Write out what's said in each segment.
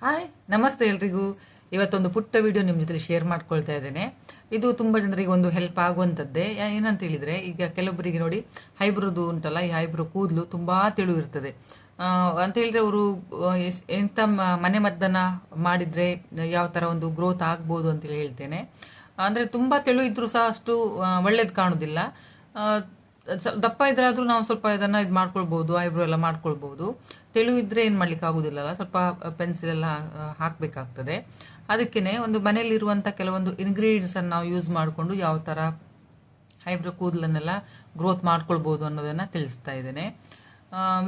Hi ನಮಸ್ತೆ ಎಲ್ರಿಗೂ. ಇವತ್ತೊಂದು ಪುಟ್ಟ ವಿಡಿಯೋ ನಿಮ್ಮ ಜೊತೆ ಶೇರ್ ಮಾಡ್ಕೊಳ್ತಾ ಇದ್ದೇನೆ. ಇದು ತುಂಬಾ ಜನರಿಗೆ ಒಂದು ಹೆಲ್ಪ್ ಆಗುವಂಥದ್ದೇ. ಏನಂತ ಹೇಳಿದ್ರೆ, ಈಗ ಕೆಲವೊಬ್ಬರಿಗೆ ನೋಡಿ ಹೈಬ್ರೋದು ಉಂಟಲ್ಲ, ಈ ಹೈಬ್ರೋ ಕೂದಲು ತುಂಬಾ ತೆಳು ಇರ್ತದೆ ಅಂತ ಹೇಳಿದ್ರೆ ಅವರು ಎಂತ ಮನೆ ಮದ್ದನ್ನ ಮಾಡಿದ್ರೆ ಯಾವ ತರ ಒಂದು ಗ್ರೋತ್ ಆಗ್ಬೋದು ಅಂತೇಳಿ ಹೇಳ್ತೇನೆ. ಅಂದ್ರೆ ತುಂಬಾ ತೆಳು ಇದ್ರೂ ಸಹ ಅಷ್ಟು ಒಳ್ಳೇದು ಕಾಣುದಿಲ್ಲ. ದಪ್ಪ ಇದ್ರಾದ್ರೂ ನಾವು ಸ್ವಲ್ಪ ಇದನ್ನ ಇದು ಮಾಡ್ಕೊಳ್ಬಹುದು, ಐಬ್ರೋ ಎಲ್ಲ ಮಾಡ್ಕೊಳ್ಬಹುದು. ತೆಳು ಇದ್ರೆ ಏನ್ ಮಾಡ್ಲಿಕ್ಕೆ ಆಗುದಿಲ್ಲ, ಸ್ವಲ್ಪ ಪೆನ್ಸಿಲ್ ಎಲ್ಲ ಹಾಕ್ಬೇಕಾಗ್ತದೆ. ಅದಕ್ಕೇನೆ ಒಂದು ಮನೆಯಲ್ಲಿ ಇರುವಂತ ಕೆಲವೊಂದು ಇಂಗ್ರೀಡಿಯೆಂಟ್ಸ್ ಅನ್ನು ನಾವು ಯೂಸ್ ಮಾಡಿಕೊಂಡು ಯಾವ ತರ ಐಬ್ರೋ ಕೂದಲನ್ನೆಲ್ಲ ಗ್ರೋತ್ ಮಾಡ್ಕೊಳ್ಬಹುದು ಅನ್ನೋದನ್ನ ತಿಳಿಸ್ತಾ ಇದ್ದೇನೆ.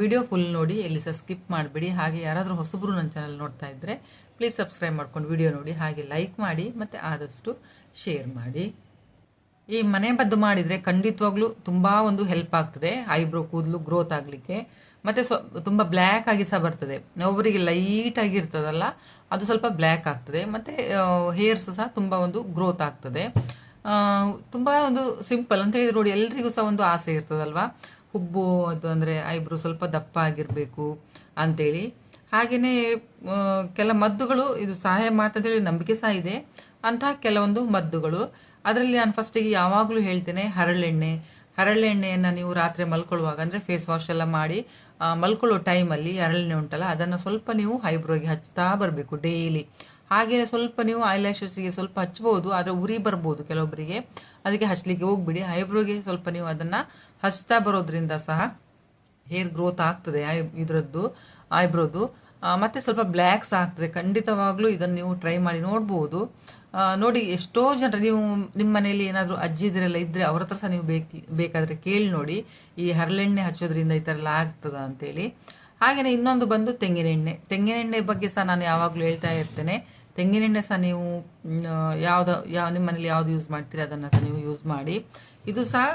ವಿಡಿಯೋ ಫುಲ್ ನೋಡಿ, ಎಲ್ಲಿ ಸಹ ಸ್ಕಿಪ್ ಮಾಡಬೇಡಿ. ಹಾಗೆ ಯಾರಾದ್ರೂ ಹೊಸಬ್ರು ನನ್ನ ಚಾನಲ್ ನೋಡ್ತಾ ಇದ್ರೆ ಪ್ಲೀಸ್ ಸಬ್ಸ್ಕ್ರೈಬ್ ಮಾಡ್ಕೊಂಡು ವಿಡಿಯೋ ನೋಡಿ, ಹಾಗೆ ಲೈಕ್ ಮಾಡಿ ಮತ್ತೆ ಆದಷ್ಟು ಶೇರ್ ಮಾಡಿ. ಈ ಮನೆ ಮದ್ದು ಮಾಡಿದ್ರೆ ಖಂಡಿತವಾಗ್ಲೂ ತುಂಬಾ ಒಂದು ಹೆಲ್ಪ್ ಆಗ್ತದೆ ಐಬ್ರೋ ಕೂದಲು ಗ್ರೋತ್ ಆಗ್ಲಿಕ್ಕೆ. ಮತ್ತೆ ತುಂಬಾ ಬ್ಲ್ಯಾಕ್ ಆಗಿ ಸಹ ಬರ್ತದೆ. ಒಬ್ಬರಿಗೆ ಲೈಟ್ ಆಗಿರ್ತದಲ್ಲ, ಅದು ಸ್ವಲ್ಪ ಬ್ಲ್ಯಾಕ್ ಆಗ್ತದೆ. ಮತ್ತೆ ಹೇರ್ಸ್ ಸಹ ತುಂಬಾ ಒಂದು ಗ್ರೋತ್ ಆಗ್ತದೆ. ತುಂಬಾ ಒಂದು ಸಿಂಪಲ್ ಅಂತ ಹೇಳಿದ್ರೆ ನೋಡಿ, ಎಲ್ರಿಗೂ ಸಹ ಒಂದು ಆಸೆ ಇರ್ತದಲ್ವಾ, ಹುಬ್ಬು ಅದು ಅಂದ್ರೆ ಐಬ್ರೋ ಸ್ವಲ್ಪ ದಪ್ಪ ಆಗಿರ್ಬೇಕು ಅಂತೇಳಿ. ಹಾಗೇನೆ ಕೆಲ ಮದ್ದುಗಳು ಇದು ಸಹಾಯ ಮಾಡ್ತದೆ ಹೇಳಿ ನಂಬಿಕೆ ಸಹ ಇದೆ. ಅಂತಹ ಕೆಲವೊಂದು ಮದ್ದುಗಳು, ಅದರಲ್ಲಿ ನಾನು ಫಸ್ಟಿಗೆ ಯಾವಾಗಲೂ ಹೇಳ್ತೇನೆ ಹರಳೆಣ್ಣೆಯನ್ನ ನೀವು ರಾತ್ರಿ ಮಲ್ಕೊಳ್ಳುವಾಗ ಅಂದ್ರೆ ಫೇಸ್ ವಾಶ್ ಎಲ್ಲ ಮಾಡಿ ಮಲ್ಕೊಳ್ಳೋ ಟೈಮಲ್ಲಿ ಹರಳೆಣ್ಣೆ ಉಂಟಲ್ಲ, ಅದನ್ನ ಸ್ವಲ್ಪ ನೀವು ಐಬ್ರೋಗೆ ಹಚ್ತಾ ಬರಬೇಕು ಡೈಲಿ. ಹಾಗೆ ಸ್ವಲ್ಪ ನೀವು ಐಲ್ಯಾಶಸ್ಗೆ ಸ್ವಲ್ಪ ಹಚ್ಬಹುದು, ಆದ್ರೆ ಉರಿ ಬರ್ಬೋದು ಕೆಲವೊಬ್ಬರಿಗೆ, ಅದಕ್ಕೆ ಹಚ್ಲಿಕ್ಕೆ ಹೋಗ್ಬಿಡಿ. ಐಬ್ರೋಗೆ ಸ್ವಲ್ಪ ನೀವು ಅದನ್ನ ಹಚ್ತಾ ಬರೋದ್ರಿಂದ ಸಹ ಹೇರ್ ಗ್ರೋತ್ ಆಗ್ತದೆ ಇದ್ರದ್ದು ಐಬ್ರೋದು. ಮತ್ತೆ ಸ್ವಲ್ಪ ಬ್ಲ್ಯಾಕ್ಸ್ ಆಗ್ತದೆ. ಖಂಡಿತವಾಗ್ಲೂ ಇದನ್ನು ನೀವು ಟ್ರೈ ಮಾಡಿ ನೋಡ್ಬೋದು. ನೋಡಿ, ಎಷ್ಟೋ ಜನರು ನೀವು ನಿಮ್ಮ ಮನೆಯಲ್ಲಿ ಏನಾದ್ರು ಅಜ್ಜಿದಿರೆಲ್ಲ ಇದ್ರೆ ಅವ್ರ ಹತ್ರ ಸಹ ನೀವು ಬೇಕಾದ್ರೆ ಕೇಳಿ ನೋಡಿ, ಈ ಹರಳೆಣ್ಣೆ ಹಚ್ಚೋದ್ರಿಂದ ಈ ತರ ಎಲ್ಲ ಆಗ್ತದ ಅಂತೇಳಿ. ಹಾಗೇನೆ ಇನ್ನೊಂದು ಬಂದು ತೆಂಗಿನೆಣ್ಣೆ ಬಗ್ಗೆ ಸಹ ನಾನು ಯಾವಾಗ್ಲೂ ಹೇಳ್ತಾ ಇರ್ತೇನೆ. ತೆಂಗಿನೆಣ್ಣೆ ಸಹ ನೀವು ನಿಮ್ಮ ಮನೇಲಿ ಯಾವ್ದು ಯೂಸ್ ಮಾಡ್ತೀರಿ ಅದನ್ನ ಸಹ ನೀವು ಯೂಸ್ ಮಾಡಿ. ಇದು ಸಹ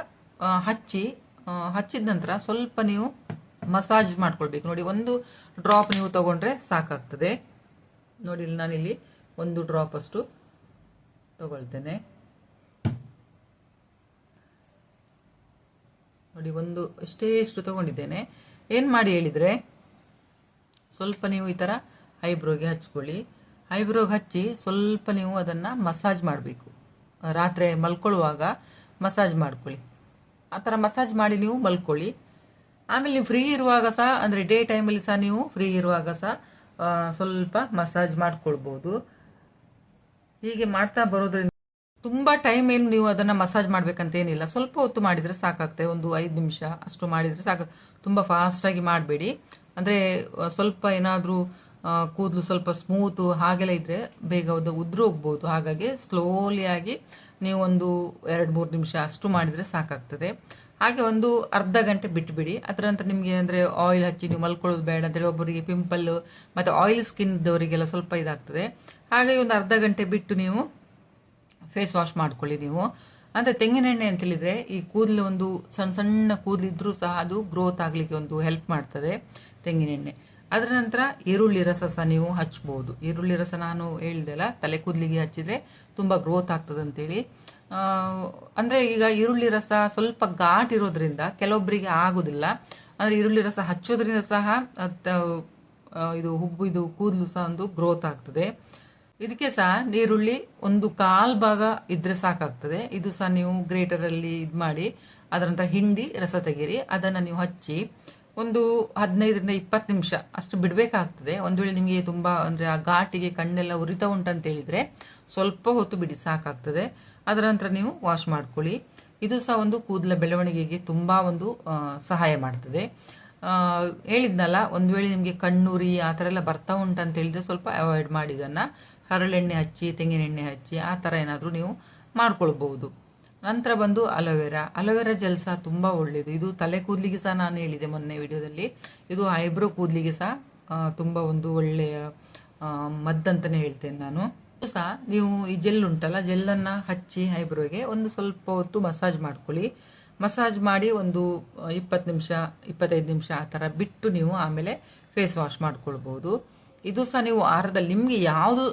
ಹಚ್ಚಿದ ನಂತರ ಸ್ವಲ್ಪ ನೀವು ಮಸಾಜ್ ಮಾಡ್ಕೊಳ್ಬೇಕು. ನೋಡಿ, ಒಂದು ಡ್ರಾಪ್ ನೀವು ತಗೊಂಡ್ರೆ ಸಾಕಾಗ್ತದೆ. ನೋಡಿ, ನಾನಿಲ್ಲಿ ಒಂದು ಡ್ರಾಪ್ ಅಷ್ಟು ತಗೊಳ್ತೇನೆ. ನೋಡಿ, ಇಷ್ಟು ತಗೊಂಡಿದ್ದೇನೆ. ಏನ್ ಮಾಡಿ ಹೇಳಿದ್ರೆ, ಸ್ವಲ್ಪ ನೀವು ಈ ತರ ಐಬ್ರೋಗೆ ಹಚ್ಕೊಳ್ಳಿ. ಐಬ್ರೋಗೆ ಹಚ್ಚಿ ಸ್ವಲ್ಪ ನೀವು ಅದನ್ನ ಮಸಾಜ್ ಮಾಡಬೇಕು. ರಾತ್ರಿ ಮಲ್ಕೊಳ್ಳುವಾಗ ಮಸಾಜ್ ಮಾಡ್ಕೊಳ್ಳಿ. ಆ ತರ ಮಸಾಜ್ ಮಾಡಿ ನೀವು ಮಲ್ಕೊಳ್ಳಿ. ಆಮೇಲೆ ನೀವು ಫ್ರೀ ಇರುವಾಗ ಸಹ, ಅಂದ್ರೆ ಡೇ ಟೈಮಲ್ಲಿ ಸಹ ನೀವು ಫ್ರೀ ಇರುವಾಗ ಸಹ ಸ್ವಲ್ಪ ಮಸಾಜ್ ಮಾಡ್ಕೊಳ್ಬಹುದು. ಹೀಗೆ ಮಾಡ್ತಾ ಬರೋದ್ರಿಂದ ತುಂಬಾ ಟೈಮ್ ಏನು ನೀವು ಅದನ್ನ ಮಸಾಜ್ ಮಾಡ್ಬೇಕಂತ ಏನಿಲ್ಲ, ಸ್ವಲ್ಪ ಹೊತ್ತು ಮಾಡಿದ್ರೆ ಸಾಕಾಗ್ತದೆ. ಒಂದು 5 ನಿಮಿಷ ಅಷ್ಟು ಮಾಡಿದ್ರೆ ಸಾಕು. ತುಂಬಾ ಫಾಸ್ಟ್ ಆಗಿ ಮಾಡಬೇಡಿ. ಅಂದ್ರೆ ಸ್ವಲ್ಪ ಏನಾದ್ರೂ ಕೂದಲು ಸ್ವಲ್ಪ ಸ್ಮೂತ್ ಹಾಗೆಲ್ಲ ಇದ್ರೆ ಬೇಗ ಉದುರು ಹೋಗ್ಬಹುದು. ಹಾಗಾಗಿ ಸ್ಲೋಲಿ ಆಗಿ ನೀವು ಒಂದು 2-3 ನಿಮಿಷ ಅಷ್ಟು ಮಾಡಿದ್ರೆ ಸಾಕಾಗ್ತದೆ. ಹಾಗೆ ಒಂದು ಅರ್ಧ ಗಂಟೆ ಬಿಟ್ಬಿಡಿ. ಅದರ ನಂತರ ನಿಮ್ಗೆ ಅಂದ್ರೆ ಆಯಿಲ್ ಹಚ್ಚಿ ನೀವು ಮಲ್ಕೊಳ್ಳೋದು ಬೇಡ ಅಂತೇಳಿ, ಒಬ್ಬರಿಗೆ ಪಿಂಪಲ್ ಮತ್ತೆ ಆಯಿಲ್ ಸ್ಕಿನ್ ಇದ್ದವರಿಗೆಲ್ಲ ಸ್ವಲ್ಪ ಇದಾಗ್ತದೆ. ಹಾಗೆ ಒಂದು ಅರ್ಧ ಗಂಟೆ ಬಿಟ್ಟು ನೀವು ಫೇಸ್ ವಾಶ್ ಮಾಡ್ಕೊಳ್ಳಿ. ನೀವು ಅಂದ್ರೆ ತೆಂಗಿನೆಣ್ಣೆ ಅಂತ ಹೇಳಿದ್ರೆ ಈ ಕೂದಲು ಒಂದು ಸಣ್ಣ ಸಣ್ಣ ಕೂದಲಿದ್ರೂ ಸಹ ಅದು ಗ್ರೋತ್ ಆಗ್ಲಿಕ್ಕೆ ಒಂದು ಹೆಲ್ಪ್ ಮಾಡ್ತದೆ ತೆಂಗಿನೆಣ್ಣೆ. ಅದರ ನಂತರ ಈರುಳ್ಳಿ ರಸ ಸಹ ನೀವು ಹಚ್ಬಹುದು. ಈರುಳ್ಳಿ ರಸ ನಾನು ಹೇಳಿದೆ ಅಲ್ಲ, ತಲೆ ಕೂದಲಿಗೆ ಹಚ್ಚಿದ್ರೆ ತುಂಬಾ ಗ್ರೋತ್ ಆಗ್ತದೆ ಅಂತೇಳಿ. ಅಂದ್ರೆ ಈಗ ಈರುಳ್ಳಿ ರಸ ಸ್ವಲ್ಪ ಘಾಟ್ ಇರೋದ್ರಿಂದ ಕೆಲವೊಬ್ಬರಿಗೆ ಆಗುದಿಲ್ಲ. ಅಂದ್ರೆ ಈರುಳ್ಳಿ ರಸ ಹಚ್ಚೋದ್ರಿಂದ ಸಹ ಇದು ಕೂದಲು ಸಹ ಒಂದು ಗ್ರೋತ್ ಆಗ್ತದೆ. ಇದಕ್ಕೆ ಸಹ ನೀರುಳ್ಳಿ ಒಂದು 1/4 ಭಾಗ ಇದ್ರೆ ಸಾಕಾಗ್ತದೆ. ಇದು ಸಹ ನೀವು ಗ್ರೇಟರ್ ಅಲ್ಲಿ ಇದ್ ಮಾಡಿ ಅದರ ನಂತರ ಹಿಂಡಿ ರಸ ತೆಗೀರಿ. ಅದನ್ನ ನೀವು ಹಚ್ಚಿ ಒಂದು 15-20 ನಿಮಿಷ ಅಷ್ಟು ಬಿಡ್ಬೇಕಾಗ್ತದೆ. ಒಂದು ವೇಳೆ ನಿಮಗೆ ತುಂಬಾ ಅಂದ್ರೆ ಆ ಘಾಟಿಗೆ ಕಣ್ಣೆಲ್ಲ ಉರಿತಾ ಉಂಟಂತ ಹೇಳಿದ್ರೆ ಸ್ವಲ್ಪ ಹೊತ್ತು ಬಿಡಿ, ಸಾಕಾಗ್ತದೆ. ಅದರ ನಂತರ ನೀವು ವಾಶ್ ಮಾಡ್ಕೊಳ್ಳಿ. ಇದು ಸಹ ಒಂದು ಕೂದಲ ಬೆಳವಣಿಗೆಗೆ ತುಂಬಾ ಒಂದು ಸಹಾಯ ಮಾಡ್ತದೆ. ಹೇಳಿದ್ನಲ್ಲ, ಒಂದು ವೇಳೆ ನಿಮ್ಗೆ ಕಣ್ಣುರಿ ಆ ತರ ಎಲ್ಲ ಬರ್ತಾ ಉಂಟಂತ ಹೇಳಿದ್ರೆ ಸ್ವಲ್ಪ ಅವಾಯ್ಡ್ ಮಾಡಿ. ಇದನ್ನ ಹರಳೆಣ್ಣೆ ಹಚ್ಚಿ ತೆಂಗಿನೆಣ್ಣೆ ಹಚ್ಚಿ ಆ ತರ ಏನಾದ್ರೂ ನೀವು ಮಾಡ್ಕೊಳ್ಬಹುದು. ನಂತರ ಬಂದು ಅಲೋವೆರಾ ಜೆಲ್ ಸಹ ತುಂಬಾ ಒಳ್ಳೇದು. ಇದು ತಲೆ ಕೂದಲಿಗೆ ಸಹ ನಾನು ಹೇಳಿದೆ ಮೊನ್ನೆ ವಿಡಿಯೋದಲ್ಲಿ. ಇದು ಐಬ್ರೋ ಕೂದಲಿಗೆ ಸಹ ತುಂಬಾ ಒಂದು ಒಳ್ಳೆಯ ಮದ್ದಂತಾನೆ ಹೇಳ್ತೇನೆ ನಾನು. ಸಹ ನೀವು ಈ ಜೆಲ್ ಉಂಟಲ್ಲ, ಜೆಲ್ ಅನ್ನ ಹಚ್ಚಿ ಐಬ್ರೋಗೆ ಒಂದು ಸ್ವಲ್ಪ ಹೊತ್ತು ಮಸಾಜ್ ಮಾಡ್ಕೊಳ್ಳಿ. ಮಸಾಜ್ ಮಾಡಿ ಒಂದು 20 ನಿಮಿಷ 25 ನಿಮಿಷ ಆ ತರ ಬಿಟ್ಟು ನೀವು ಆಮೇಲೆ ಫೇಸ್ ವಾಶ್ ಮಾಡ್ಕೊಳ್ಬಹುದು. ಇದು ಸಹ ನೀವು ಆಹಾರದಲ್ಲಿ ನಿಮ್ಗೆ ಯಾವುದು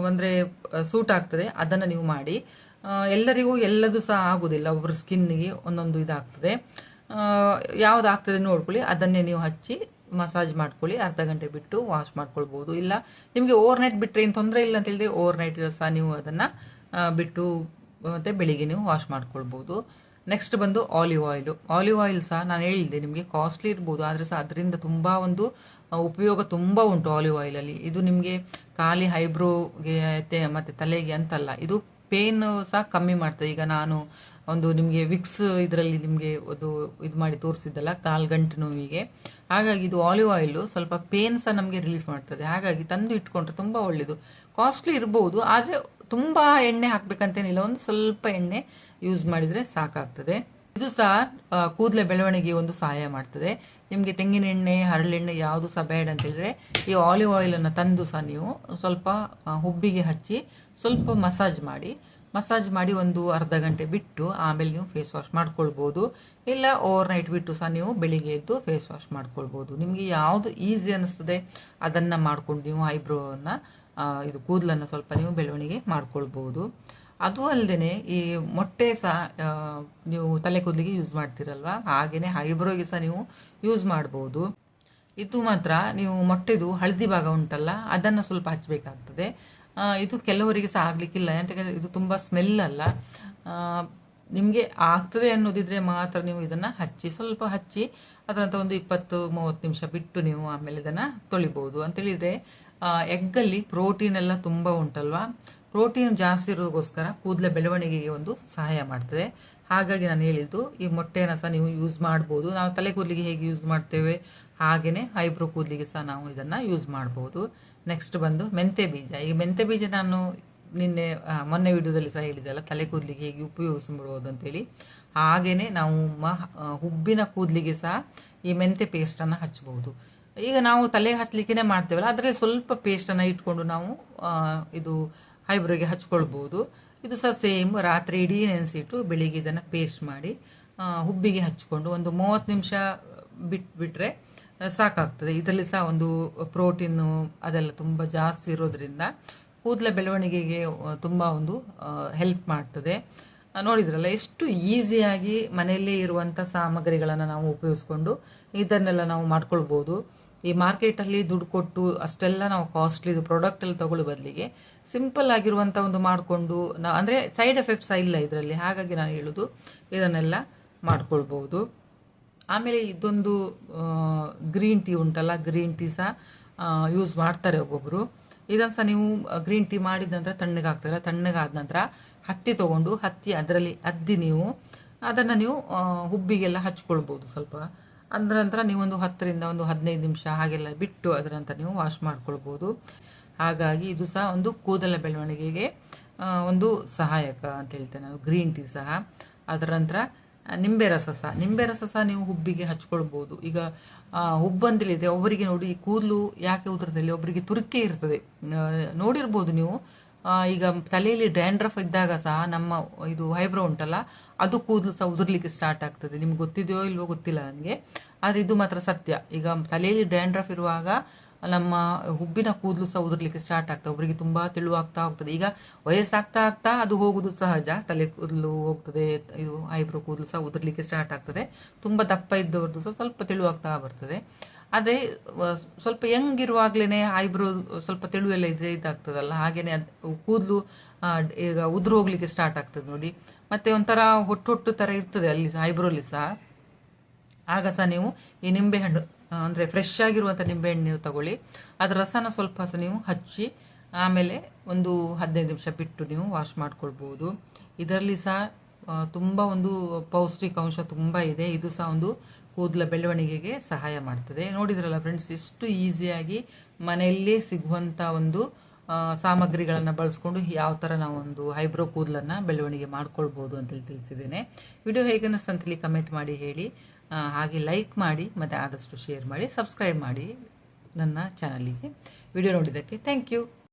ಅಂದ್ರೆ ಸೂಟ್ ಆಗ್ತದೆ ಅದನ್ನ ನೀವು ಮಾಡಿ. ಎಲ್ಲರಿಗೂ ಎಲ್ಲದು ಸಹ ಆಗುದಿಲ್ಲ, ಒಬ್ಬರು ಸ್ಕಿನ್ಗೆ ಒಂದೊಂದು ಇದಾಗ್ತದೆ. ಯಾವ್ದಾಗ್ತದೆ ನೋಡ್ಕೊಳ್ಳಿ, ಅದನ್ನೇ ನೀವು ಹಚ್ಚಿ ಮಸಾಜ್ ಮಾಡ್ಕೊಳ್ಳಿ, ಅರ್ಧ ಗಂಟೆ ಬಿಟ್ಟು ವಾಶ್ ಮಾಡ್ಕೊಳ್ಬಹುದು. ಇಲ್ಲ ನಿಮಗೆ ಓವರ್ ನೈಟ್ ಬಿಟ್ಟರೆ ಏನು ತೊಂದರೆ ಇಲ್ಲ ಅಂತ ಹೇಳಿದ್ರೆ ಓವರ್ ನೈಟ್ ಸಹ ನೀವು ಅದನ್ನ ಬಿಟ್ಟು ಮತ್ತೆ ಬೆಳಿಗ್ಗೆ ನೀವು ವಾಶ್ ಮಾಡ್ಕೊಳ್ಬಹುದು. ನೆಕ್ಸ್ಟ್ ಬಂದು ಆಲಿವ್ ಆಯಿಲ್. ಆಲಿವ್ ಆಯಿಲ್ ಸಹ ನಾನು ಹೇಳಿದ್ದೆ ನಿಮಗೆ ಕಾಸ್ಟ್ಲಿ ಇರ್ಬೋದು, ಆದ್ರೆ ಸಹ ಅದರಿಂದ ತುಂಬಾ ಒಂದು ಉಪಯೋಗ ತುಂಬಾ ಉಂಟು ಆಲಿವ್ ಆಯಿಲ್ ಅಲ್ಲಿ. ಇದು ನಿಮಗೆ ಖಾಲಿ ಐಬ್ರೋಗೆ ಮತ್ತೆ ತಲೆಗೆ ಅಂತಲ್ಲ, ಇದು ಪೇನ್ ಸಹ ಕಮ್ಮಿ ಮಾಡ್ತದೆ. ಈಗ ನಾನು ಒಂದು ನಿಮಗೆ ವಿಕ್ಸ್ ಇದರಲ್ಲಿ ನಿಮಗೆ ಅದು ಇದು ಮಾಡಿ ತೋರಿಸಿದ್ದಲ್ಲ ಕಾಲ್ಗಂಟು ನೋವಿಗೆ, ಹಾಗಾಗಿ ಇದು ಆಲಿವ್ ಆಯಿಲ್ ಸ್ವಲ್ಪ ಪೇನ್ ಸಹ ನಮಗೆ ರಿಲೀಫ್ ಮಾಡ್ತದೆ. ಹಾಗಾಗಿ ತಂದು ಇಟ್ಕೊಂಡ್ರೆ ತುಂಬಾ ಒಳ್ಳೇದು. ಕಾಸ್ಟ್ಲಿ ಇರಬಹುದು, ಆದ್ರೆ ತುಂಬಾ ಎಣ್ಣೆ ಹಾಕ್ಬೇಕಂತೇನಿಲ್ಲ, ಒಂದು ಸ್ವಲ್ಪ ಎಣ್ಣೆ ಯೂಸ್ ಮಾಡಿದ್ರೆ ಸಾಕಾಗ್ತದೆ. ಇದು ಸಹ ಕೂದಲ ಬೆಳವಣಿಗೆ ಒಂದು ಸಹಾಯ ಮಾಡ್ತದೆ. ನಿಮ್ಗೆ ತೆಂಗಿನ ಎಣ್ಣೆ ಹರಳೆಣ್ಣೆ ಯಾವುದು ಸಹ ಬೇಡ ಅಂತ ಹೇಳಿದ್ರೆ ಈ ಆಲಿವ್ ಆಯಿಲ್ ಅನ್ನ ತಂದು ಸಹ ನೀವು ಸ್ವಲ್ಪ ಹುಬ್ಬಿಗೆ ಹಚ್ಚಿ ಸ್ವಲ್ಪ ಮಸಾಜ್ ಮಾಡಿ ಒಂದು ಅರ್ಧ ಗಂಟೆ ಬಿಟ್ಟು ಆಮೇಲೆ ನೀವು ಫೇಸ್ ವಾಶ್ ಮಾಡ್ಕೊಳ್ಬಹುದು. ಇಲ್ಲ ಓವರ್ ನೈಟ್ ಬಿಟ್ಟು ಸಹ ನೀವು ಬೆಳಿಗ್ಗೆ ಎದ್ದು ಫೇಸ್ ವಾಶ್ ಮಾಡ್ಕೊಳ್ಬಹುದು. ನಿಮ್ಗೆ ಯಾವ್ದು ಈಸಿ ಅನಿಸ್ತದೆ ಅದನ್ನ ಮಾಡ್ಕೊಂಡು ನೀವು ಐಬ್ರೋವನ್ನ ಇದು ಕೂದಲನ್ನ ಸ್ವಲ್ಪ ನೀವು ಬೆಳವಣಿಗೆ ಮಾಡ್ಕೊಳ್ಬಹುದು. ಅದು ಅಲ್ಲದೆ ಈ ಮೊಟ್ಟೆ ಸಹ ನೀವು ತಲೆ ಕೂದಲಿಗೆ ಯೂಸ್ ಮಾಡ್ತೀರಲ್ವಾ, ಹಾಗೇನೆ ಐಬ್ರೋಗೆ ಸಹ ನೀವು ಯೂಸ್ ಮಾಡಬಹುದು. ಇದು ಮಾತ್ರ ನೀವು ಮೊಟ್ಟೆದು ಹಳದಿ ಭಾಗ ಉಂಟಲ್ಲ ಅದನ್ನ ಸ್ವಲ್ಪ ಹಚ್ಚಬೇಕಾಗ್ತದೆ. ಇದು ಕೆಲವರಿಗೆ ಸಹ ಆಗ್ಲಿಕ್ಕಿಲ್ಲ, ಯಾಕಂದ್ರೆ ಇದು ತುಂಬಾ ಸ್ಮೆಲ್ ಅಲ್ಲ. ನಿಮ್ಗೆ ಆಗ್ತದೆ ಅನ್ನೋದಿದ್ರೆ ಮಾತ್ರ ನೀವು ಇದನ್ನ ಸ್ವಲ್ಪ ಹಚ್ಚಿ ಅದರ ನಂತರ ಒಂದು 20-30 ನಿಮಿಷ ಬಿಟ್ಟು ನೀವು ಆಮೇಲೆ ಇದನ್ನ ತೊಳಿಬಹುದು. ಅಂತ ಹೇಳಿದ್ರೆ ಎಗ್ಗಲ್ಲಿ ಪ್ರೋಟೀನ್ ಎಲ್ಲ ತುಂಬಾ ಉಂಟಲ್ವಾ, ಪ್ರೋಟೀನ್ ಜಾಸ್ತಿ ಇರೋದಕ್ಕೋಸ್ಕರ ಕೂದಲ ಬೆಳವಣಿಗೆಗೆ ಒಂದು ಸಹಾಯ ಮಾಡ್ತದೆ. ಹಾಗಾಗಿ ನಾನು ಹೇಳಿದ್ದು ಈ ಮೊಟ್ಟೆನ ಸಹ ನೀವು ಯೂಸ್ ಮಾಡಬಹುದು. ನಾವು ತಲೆ ಕೂದಲಿಗೆ ಹೇಗೆ ಯೂಸ್ ಮಾಡ್ತೇವೆ ಹಾಗೇನೆ ಐಬ್ರೋ ಕೂದಲಿಗೆ ಸಹ ನಾವು ಇದನ್ನ ಯೂಸ್ ಮಾಡಬಹುದು. ನೆಕ್ಸ್ಟ್ ಬಂದು ಮೆಂತೆ ಬೀಜ. ಈ ಮೆಂತೆ ಬೀಜ ನಾನು ಮೊನ್ನೆ ವಿಡಿಯೋದಲ್ಲಿ ಸಹ ಹೇಳಿದೆಲ್ಲ ತಲೆ ಕೂದಲಿಗೆ ಹೇಗೆ ಉಪಯೋಗಿಸಬಹುದು ಅಂತೇಳಿ. ಹಾಗೇನೆ ನಾವು ಹುಬ್ಬಿನ ಕೂದಲಿಗೆ ಸಹ ಈ ಮೆಂತೆ ಪೇಸ್ಟ್ ಅನ್ನ ಹಚ್ಚಬಹುದು. ಈಗ ನಾವು ತಲೆ ಹಚ್ಚಲಿಕ್ಕೆ ಮಾಡ್ತೇವಲ್ಲ ಅದರಲ್ಲಿ ಸ್ವಲ್ಪ ಪೇಸ್ಟ್ ಅನ್ನ ಇಟ್ಕೊಂಡು ನಾವು ಇದು ಐಬ್ರೋಗೆ ಹಚ್ಕೊಳ್ಬಹುದು. ಇದು ಸಹ ಸೇಮ್ ರಾತ್ರಿ ಇಡೀ ನೆನೆಸಿಟ್ಟು ಬೆಳಿಗ್ಗೆ ಇದನ್ನ ಪೇಸ್ಟ್ ಮಾಡಿ ಹುಬ್ಬಿಗೆ ಹಚ್ಕೊಂಡು ಒಂದು 30 ನಿಮಿಷ ಬಿಟ್ರೆ ಸಾಕಾಗ್ತದೆ. ಇದರಲ್ಲಿ ಸಹ ಒಂದು ಪ್ರೋಟೀನ್ ಅದೆಲ್ಲ ತುಂಬಾ ಜಾಸ್ತಿ ಇರೋದ್ರಿಂದ ಕೂದಲ ಬೆಳವಣಿಗೆಗೆ ತುಂಬಾ ಒಂದು ಹೆಲ್ಪ್ ಮಾಡ್ತದೆ. ನೋಡಿದ್ರಲ್ಲ ಎಷ್ಟು ಈಸಿಯಾಗಿ ಮನೆಯಲ್ಲೇ ಇರುವಂತ ಸಾಮಗ್ರಿಗಳನ್ನ ನಾವು ಉಪಯೋಗಿಸ್ಕೊಂಡು ಇದನ್ನೆಲ್ಲ ನಾವು ಮಾಡ್ಕೊಳ್ಬಹುದು. ಈ ಮಾರ್ಕೆಟ್ ಅಲ್ಲಿ ದುಡ್ಡು ಕೊಟ್ಟು ಅಷ್ಟೆಲ್ಲ ನಾವು ಕಾಸ್ಟ್ಲಿ ಪ್ರಾಡಕ್ಟ್ ಎಲ್ಲ ತಗೊಳ್ಳೋ ಬದಲಿಗೆ ಸಿಂಪಲ್ ಆಗಿರುವಂತ ಒಂದು ಮಾಡ್ಕೊಂಡು ಅಂದ್ರೆ ಸೈಡ್ ಎಫೆಕ್ಟ್ಸ್ ಇಲ್ಲ ಇದರಲ್ಲಿ. ಹಾಗಾಗಿ ನಾನು ಹೇಳುದು ಇದನ್ನೆಲ್ಲ ಮಾಡ್ಕೊಳ್ಬಹುದು. ಆಮೇಲೆ ಇದೊಂದು ಗ್ರೀನ್ ಟೀ ಉಂಟಲ್ಲ, ಗ್ರೀನ್ ಟೀ ಸಹ ಯೂಸ್ ಮಾಡ್ತಾರೆ ಒಬ್ಬೊಬ್ರು. ಇದನ್ನ ಸಹ ನೀವು ಗ್ರೀನ್ ಟೀ ಮಾಡಿದ ನಂತರ ತಣ್ಣಗಾಗ್ತದೆ, ತಣ್ಣಗಾದ ನಂತರ ಹತ್ತಿ ತಗೊಂಡು ಅದರಲ್ಲಿ ಅದ್ದಿ ನೀವು ಅದನ್ನ ನೀವು ಹುಬ್ಬಿಗೆಲ್ಲ ಹಚ್ಕೊಳ್ಬಹುದು ಸ್ವಲ್ಪ. ಅದರ ನಂತರ ನೀವು ಒಂದು 10-15 ನಿಮಿಷ ಹಾಗೆಲ್ಲ ಬಿಟ್ಟು ಅದರ ನಂತರ ನೀವು ವಾಶ್ ಮಾಡ್ಕೊಳ್ಬಹುದು. ಹಾಗಾಗಿ ಇದು ಸಹ ಒಂದು ಕೂದಲ ಬೆಳವಣಿಗೆಗೆ ಒಂದು ಸಹಾಯಕ ಅಂತ ಹೇಳ್ತೇನೆ ನಾನು, ಗ್ರೀನ್ ಟೀ ಸಹ. ಅದರ ನಂತರ ನಿಂಬೆ ರಸ ಸಹ ನೀವು ಹುಬ್ಬಿಗೆ ಹಚ್ಕೊಳ್ಬಹುದು. ಈಗ ಹುಬ್ಬಂತೇಳಿದ್ರೆ ಒಬ್ಬರಿಗೆ ನೋಡಿ ಕೂದಲು ಯಾಕೆ ಉದುರ್ತದೆ, ಒಬ್ಬರಿಗೆ ತುರ್ಕೆ ಇರ್ತದೆ, ನೋಡಿರ್ಬೋದು ನೀವು. ಈಗ ತಲೆಯಲ್ಲಿ ಡ್ಯಾಂಡ್ರಫ್ ಇದ್ದಾಗ ಸಹ ನಮ್ಮ ಇದು ಐಬ್ರೋ ಉಂಟಲ್ಲ ಅದು ಕೂದಲು ಸಹ ಉದುರ್ಲಿಕ್ಕೆ ಸ್ಟಾರ್ಟ್ ಆಗ್ತದೆ. ನಿಮ್ಗೆ ಗೊತ್ತಿದೆಯೋ ಇಲ್ವೋ ಗೊತ್ತಿಲ್ಲ ನನಗೆ, ಆದ್ರೆ ಇದು ಮಾತ್ರ ಸತ್ಯ. ಈಗ ತಲೆಯಲ್ಲಿ ಡ್ಯಾಂಡ್ರಫ್ ಇರುವಾಗ ನಮ್ಮ ಹುಬ್ಬಿನ ಕೂದಲು ಸಹ ಉದುರ್ಲಿಕ್ಕೆ ಸ್ಟಾರ್ಟ್ ಆಗ್ತದೆ, ಒಬ್ಬರಿಗೆ ತುಂಬಾ ತೆಳುವಾಗ್ತಾ ಹೋಗ್ತದೆ. ಈಗ ವಯಸ್ಸಾಗ್ತಾ ಆಗ್ತಾ ಅದು ಹೋಗುದು ಸಹಜ, ತಲೆ ಕೂದಲು ಹೋಗ್ತದೆ, ಇದು ಐಬ್ರೋ ಕೂದಲು ಸಹ ಉದುರ್ಲಿಕ್ಕೆ ಸ್ಟಾರ್ಟ್ ಆಗ್ತದೆ. ತುಂಬಾ ದಪ್ಪ ಇದ್ದವ್ರದ್ದು ಸಹ ಸ್ವಲ್ಪ ತೆಳುವಾಗ್ತಾ ಬರ್ತದೆ. ಆದ್ರೆ ಸ್ವಲ್ಪ ಯಂಗ್ ಇರುವಾಗ್ಲೇನೆ ಐಬ್ರೋ ಸ್ವಲ್ಪ ತೆಳು ಎಲ್ಲ ಇದ್ರೆ ಇದಾಗ್ತದಲ್ಲ, ಹಾಗೇನೆ ಕೂದಲು ಈಗ ಉದುರು ಹೋಗ್ಲಿಕ್ಕೆ ಸ್ಟಾರ್ಟ್ ಆಗ್ತದೆ ನೋಡಿ. ಮತ್ತೆ ಒಂಥರ ಹೊಟ್ಟು ತರ ಇರ್ತದೆ ಅಲ್ಲಿ ಐಬ್ರೋಲಿ ಸಹ. ಆಗ ಸಹ ನೀವು ಈ ನಿಂಬೆ ಹಣ್ಣು ಅಂದ್ರೆ ಫ್ರೆಶ್ ಆಗಿರುವಂತ ನಿಂಬೆ ಹಣ್ಣು ನೀವು ತಗೊಳ್ಳಿ, ಅದ್ರ ರಸನ ಸ್ವಲ್ಪ ಸಹ ನೀವು ಹಚ್ಚಿ ಆಮೇಲೆ ಒಂದು 15 ನಿಮಿಷ ಬಿಟ್ಟು ನೀವು ವಾಶ್ ಮಾಡ್ಕೊಳ್ಬಹುದು. ಇದರಲ್ಲಿ ಸಹ ತುಂಬಾ ಒಂದು ಪೌಷ್ಟಿಕಾಂಶ ತುಂಬಾ ಇದೆ. ಇದು ಸಹ ಒಂದು ಕೂದಲ ಬೆಳವಣಿಗೆಗೆ ಸಹಾಯ ಮಾಡ್ತದೆ. ನೋಡಿದ್ರಲ್ಲ ಫ್ರೆಂಡ್ಸ್, ಎಷ್ಟು ಈಸಿಯಾಗಿ ಮನೆಯಲ್ಲೇ ಸಿಗುವಂತ ಒಂದು ಸಾಮಗ್ರಿಗಳನ್ನ ಬಳಸ್ಕೊಂಡು ಯಾವ ತರ ನಾವು ಒಂದು ಐಬ್ರೋ ಕೂದಲನ್ನ ಬೆಳವಣಿಗೆ ಮಾಡ್ಕೊಳ್ಬಹುದು ಅಂತ ತಿಳಿಸಿದ್ದೇನೆ. ವಿಡಿಯೋ ಹೇಗೆ ಅನಿಸ್ತು ಅಂತೇಳಿ ಕಮೆಂಟ್ ಮಾಡಿ ಹೇಳಿ. ಹಾಗೆ ಲೈಕ್ ಮಾಡಿ ಮತ್ತೆ ಆದಷ್ಟು ಶೇರ್ ಮಾಡಿ, ಸಬ್ಸ್ಕ್ರೈಬ್ ಮಾಡಿ ನನ್ನ ಚಾನಲಿಗೆ. ವಿಡಿಯೋ ನೋಡಿದ್ದಕ್ಕೆ ಥ್ಯಾಂಕ್ ಯು.